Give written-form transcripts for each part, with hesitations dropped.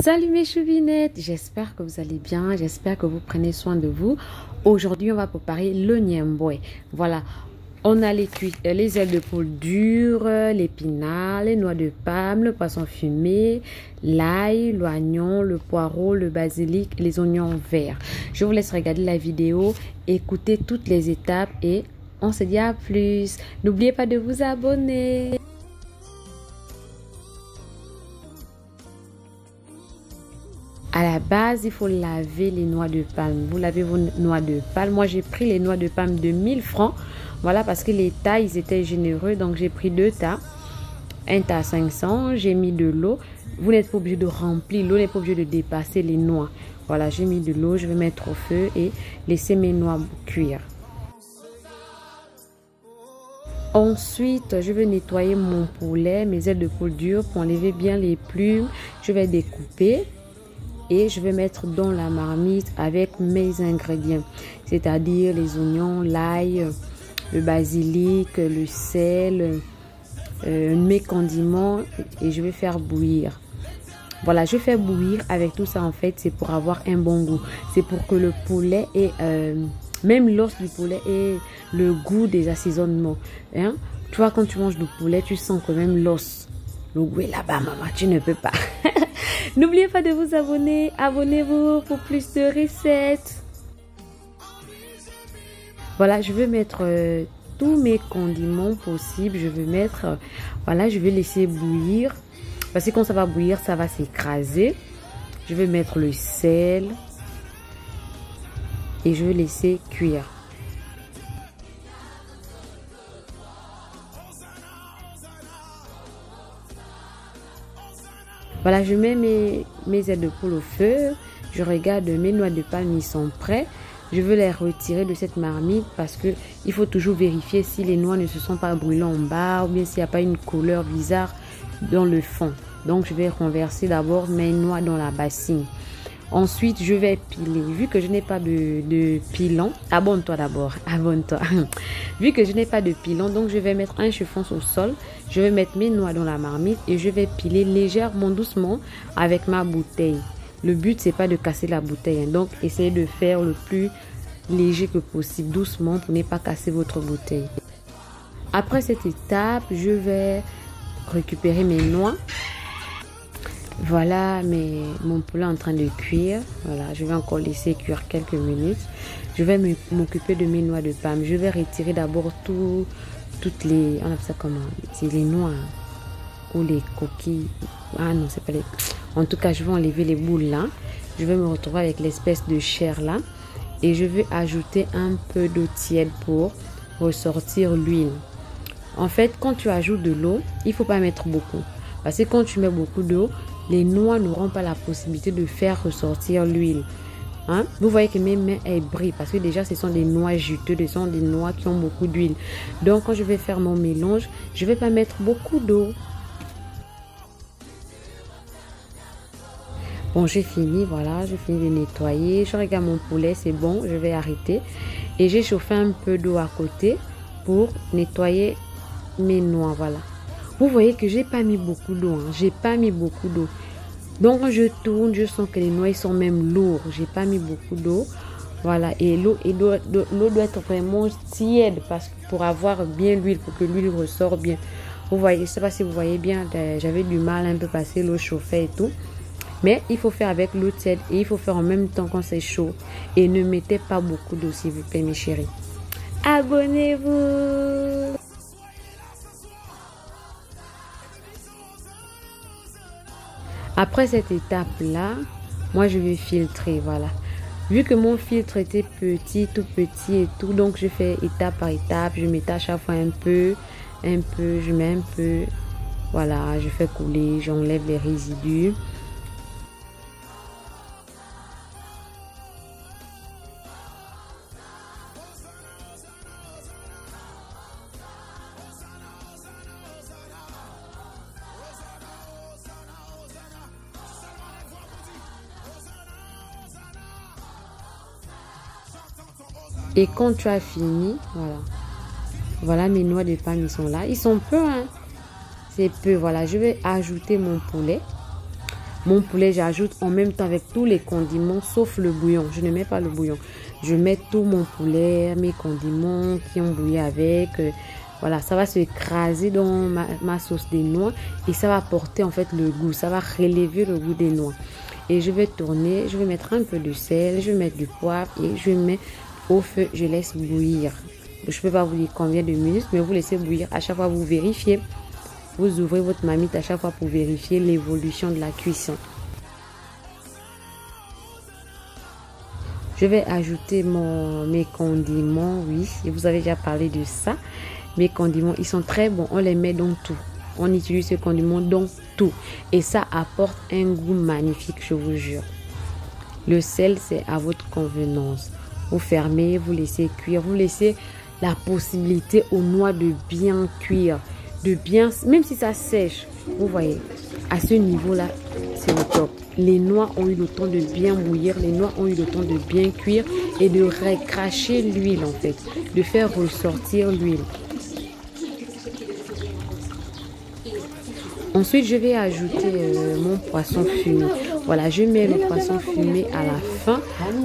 Salut mes chouvinettes, j'espère que vous allez bien, j'espère que vous prenez soin de vous. Aujourd'hui, on va préparer le niemboy. Voilà, on a les ailes de poule dures, l'épinard, les noix de palme, le poisson fumé, l'ail, l'oignon, le poireau, le basilic et les oignons verts. Je vous laisse regarder la vidéo, écouter toutes les étapes et on se dit à plus. N'oubliez pas de vous abonner. À la base, il faut laver les noix de palme. Vous lavez vos noix de palme. Moi, j'ai pris les noix de palme de 1000 francs. Voilà, parce que les tas, ils étaient généreux. Donc, j'ai pris 2 tas. Un tas à 500. J'ai mis de l'eau. Vous n'êtes pas obligé de remplir. L'eau n'est pas obligée de dépasser les noix. Voilà, j'ai mis de l'eau. Je vais mettre au feu et laisser mes noix cuire. Ensuite, je vais nettoyer mon poulet, mes ailes de poule dures pour enlever bien les plumes. Je vais découper. Et je vais mettre dans la marmite avec mes ingrédients, c'est-à-dire les oignons, l'ail, le basilic, le sel, mes condiments et je vais faire bouillir. Voilà, je fais bouillir avec tout ça en fait, c'est pour avoir un bon goût. C'est pour que le poulet ait, même l'os du poulet ait le goût des assaisonnements. Hein? Tu vois, quand tu manges du poulet, tu sens quand même l'os. Le goût est là-bas, maman, tu ne peux pas. N'oubliez pas de vous abonner. Abonnez-vous pour plus de recettes. Voilà, je vais mettre tous mes condiments possibles. Je vais mettre, voilà, je vais laisser bouillir. Parce que quand ça va bouillir, ça va s'écraser. Je vais mettre le sel. Et je vais laisser cuire. Voilà, je mets mes ailes de poule au feu. Je regarde mes noix de palme, ils sont prêts. Je veux les retirer de cette marmite parce que il faut toujours vérifier si les noix ne se sont pas brûlées en bas ou bien s'il n'y a pas une couleur bizarre dans le fond. Donc, je vais renverser d'abord mes noix dans la bassine. Ensuite, je vais piler. Vu que je n'ai pas de pilon, abonne-toi d'abord, abonne-toi. Vu que je n'ai pas de pilon, donc je vais mettre un chiffon au sol. Je vais mettre mes noix dans la marmite et je vais piler légèrement, doucement avec ma bouteille. Le but, c'est pas de casser la bouteille. Hein. Donc, essayez de faire le plus léger que possible, doucement pour ne pas casser votre bouteille. Après cette étape, je vais récupérer mes noix. Voilà, mon poulet est en train de cuire. Voilà, je vais encore laisser cuire quelques minutes. Je vais m'occuper de mes noix de palme. Je vais retirer d'abord toutes les... On appelle ça comment? C'est les noix ou les coquilles. Ah non, c'est pas les... En tout cas, je vais enlever les boules là. Je vais me retrouver avec l'espèce de chair là. Et je vais ajouter un peu d'eau tiède pour ressortir l'huile. En fait, quand tu ajoutes de l'eau, il ne faut pas mettre beaucoup. Parce que quand tu mets beaucoup d'eau, les noix n'auront pas la possibilité de faire ressortir l'huile. Hein? Vous voyez que mes mains elles brillent parce que déjà ce sont des noix juteuses, ce sont des noix qui ont beaucoup d'huile. Donc quand je vais faire mon mélange, je ne vais pas mettre beaucoup d'eau. Bon, j'ai fini, voilà, j'ai fini de nettoyer. Je regarde mon poulet, c'est bon, je vais arrêter. Et j'ai chauffé un peu d'eau à côté pour nettoyer mes noix, voilà. Vous voyez que j'ai pas mis beaucoup d'eau, hein. J'ai pas mis beaucoup d'eau. Donc quand je tourne, je sens que les noix sont même lourds. J'ai pas mis beaucoup d'eau. Voilà, et l'eau doit être vraiment tiède pour avoir bien l'huile, pour que l'huile ressort bien. Vous voyez, je sais pas si vous voyez bien, j'avais du mal un peu passer l'eau chauffée et tout. Mais il faut faire avec l'eau tiède et il faut faire en même temps quand c'est chaud. Et ne mettez pas beaucoup d'eau s'il vous plaît mes chéris. Abonnez-vous! Après cette étape-là, moi je vais filtrer, voilà. Vu que mon filtre était petit, tout petit et tout, donc je fais étape par étape. Je mets à chaque fois un peu, je mets un peu. Voilà, je fais couler, j'enlève les résidus. Et quand tu as fini, voilà. Voilà mes noix de palme, ils sont là. Ils sont peu, hein. C'est peu, voilà. Je vais ajouter mon poulet. Mon poulet, j'ajoute en même temps avec tous les condiments, sauf le bouillon. Je ne mets pas le bouillon. Je mets tout mon poulet, mes condiments qui ont bouilli avec. Voilà, ça va se écraser dans ma sauce des noix et ça va apporter en fait le goût. Ça va relever le goût des noix. Et je vais tourner, je vais mettre un peu de sel, je vais mettre du poivre et je mets au feu, je laisse bouillir. Je ne peux pas vous dire combien de minutes, mais vous laissez bouillir. À chaque fois, vous vérifiez. Vous ouvrez votre marmite à chaque fois pour vérifier l'évolution de la cuisson. Je vais ajouter mes condiments, oui, et vous avez déjà parlé de ça. Mes condiments, ils sont très bons, on les met dans tout. On utilise ces condiments dans tout. Et ça apporte un goût magnifique, je vous jure. Le sel, c'est à votre convenance. Vous fermez, vous laissez cuire, vous laissez la possibilité aux noix de bien cuire. Même si ça sèche, vous voyez, à ce niveau-là, c'est le top. Les noix ont eu le temps de bien bouillir, les noix ont eu le temps de bien cuire et de recracher l'huile en fait, de faire ressortir l'huile. Ensuite, je vais ajouter mon poisson fumé. Voilà, je mets le poisson fumé à la fin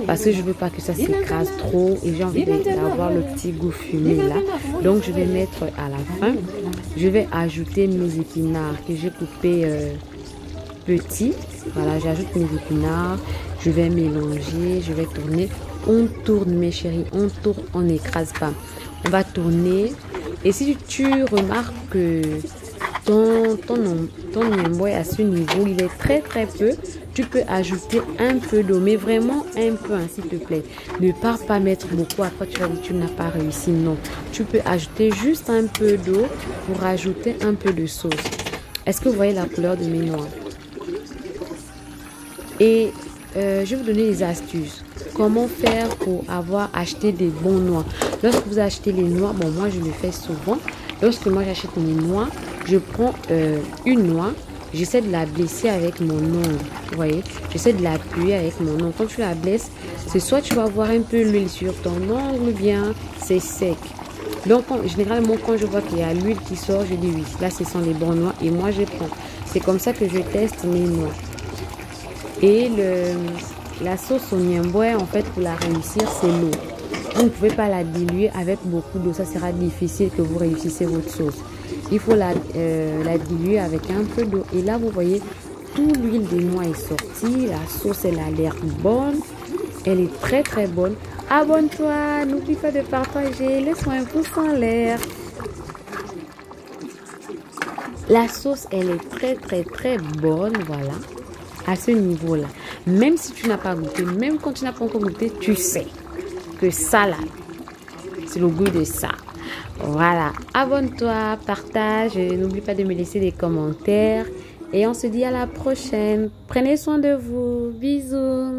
parce que je ne veux pas que ça s'écrase trop et j'ai envie d'avoir le petit goût fumé là. Donc, je vais mettre à la fin. Je vais ajouter mes épinards que j'ai coupés petits. Voilà, j'ajoute mes épinards. Je vais mélanger, je vais tourner. On tourne, mes chéris, on tourne, on n'écrase pas. On va tourner. Et si tu remarques que ton niemboué à ce niveau, il est très peu, tu peux ajouter un peu d'eau, mais vraiment un peu, hein, s'il te plaît. Ne pars pas mettre beaucoup, après tu vas dire tu n'as pas réussi, non. Tu peux ajouter juste un peu d'eau pour ajouter un peu de sauce. Est-ce que vous voyez la couleur de mes noix? Et je vais vous donner des astuces. Comment faire pour avoir acheté des bons noix? Lorsque vous achetez les noix, bon moi je le fais souvent. Lorsque moi j'achète mes noix, je prends une noix, j'essaie de la blesser avec mon ongle. Vous voyez, j'essaie de l'appuyer avec mon ongle. Quand tu la blesses, c'est soit tu vas avoir un peu l'huile sur ton ongle ou bien c'est sec. Donc généralement quand je vois qu'il y a l'huile qui sort, je dis oui, là ce sont les bons noix et moi je prends. C'est comme ça que je teste mes noix. Et la sauce au niemboué, en fait, pour la réussir, c'est l'eau. Vous ne pouvez pas la diluer avec beaucoup d'eau. Ça sera difficile que vous réussissiez votre sauce. Il faut la diluer avec un peu d'eau. Et là, vous voyez, toute l'huile des noix est sortie. La sauce, elle a l'air bonne. Elle est très bonne. Abonne-toi. N'oublie pas de partager. Laisse-moi un pouce en l'air. La sauce, elle est très bonne. Voilà. À ce niveau-là, même si tu n'as pas goûté, même quand tu n'as pas encore goûté, tu sais que ça là, c'est le goût de ça. Voilà, abonne-toi, partage, n'oublie pas de me laisser des commentaires et on se dit à la prochaine. Prenez soin de vous, bisous.